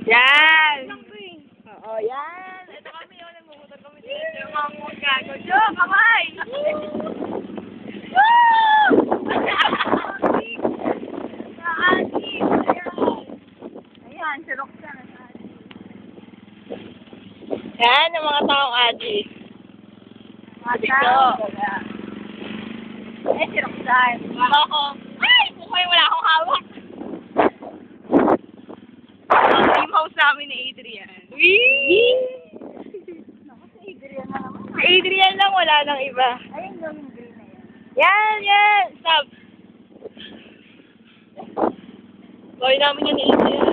Yan! Oo, yan! Ito kami yun, nagmumutan kami dito. Yung mga mungka ko. Jo, kamay! Woo! Ayan, si Roxanne. Yan, yung mga taong Adi. Mga taong. Eh, si Roxanne. Ako. Ay! Mukha wala akong hawak. Team house namin ni Adrian. Wee! Naku, si Adrian na naman. Si Adrian lang, wala nang iba. Ayun yung green na yan. Yan! Stop! Gawin namin yan ni Adrian.